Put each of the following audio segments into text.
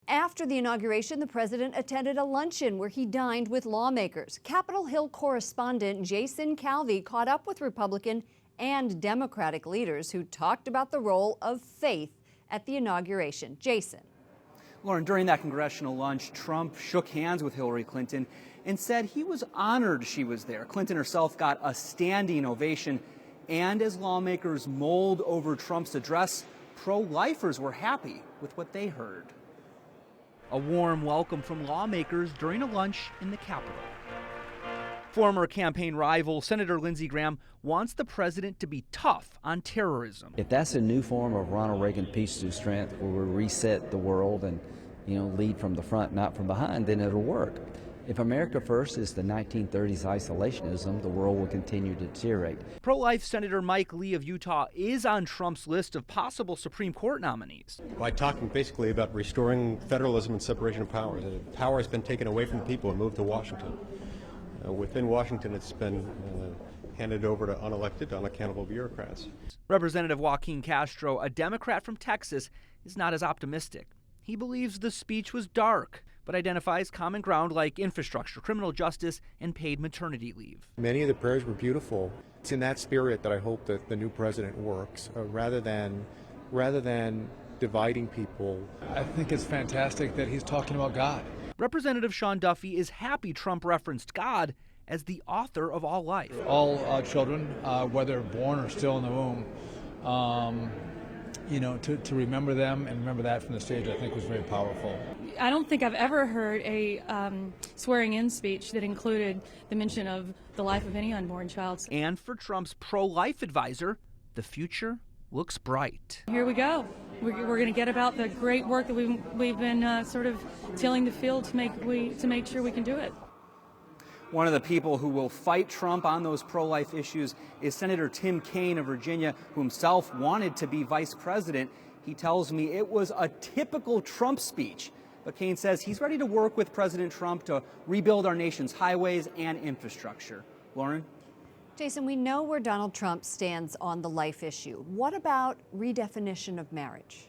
After the inauguration, the president attended a luncheon where he dined with lawmakers. Capitol Hill correspondent Jason Calvi caught up with Republican and Democratic leaders who talked about the role of faith at the inauguration. Jason. Lauren, during that congressional lunch, Trump shook hands with Hillary Clinton and said he was honored she was there. Clinton herself got a standing ovation. And as lawmakers mulled over Trump's address, pro-lifers were happy with what they heard. A warm welcome from lawmakers during a lunch in the Capitol. Former campaign rival Senator Lindsey Graham wants the president to be tough on terrorism. If that's a new form of Ronald Reagan peace through strength, where we reset the world and lead from the front, not from behind, then it'll work. If America first is the 1930s isolationism, the world will continue to deteriorate. Pro-life Senator Mike Lee of Utah is on Trump's list of possible Supreme Court nominees. By talking basically about restoring federalism and separation of powers. Power has been taken away from the people and moved to Washington. Within Washington, it's been handed over to unelected, unaccountable bureaucrats. Representative Joaquin Castro, a Democrat from Texas, is not as optimistic. He believes the speech was dark, but identifies common ground like infrastructure, criminal justice, and paid maternity leave. Many of the prayers were beautiful. It's in that spirit that I hope that the new president works, rather than dividing people. I think it's fantastic that he's talking about God. Representative Sean Duffy is happy Trump referenced God as the author of all life. All children, whether born or still in the womb, to remember them and remember that from the stage, I think was very powerful. I don't think I've ever heard a swearing-in speech that included the mention of the life of any unborn child. And for Trump's pro-life advisor, the future looks bright. Here we go. We're going to get about the great work that we've been sort of tilling the field to make sure we can do it. One of the people who will fight Trump on those pro-life issues is Senator Tim Kaine of Virginia, who himself wanted to be vice president. He tells me it was a typical Trump speech. But Kaine says he's ready to work with President Trump to rebuild our nation's highways and infrastructure. Lauren? Jason, we know where Donald Trump stands on the life issue. What about redefinition of marriage?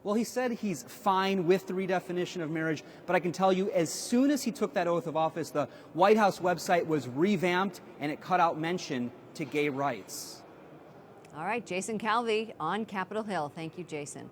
Well, he said he's fine with the redefinition of marriage, but I can tell you as soon as he took that oath of office, the White House website was revamped and it cut out mention to gay rights. All right, Jason Calvi on Capitol Hill. Thank you, Jason.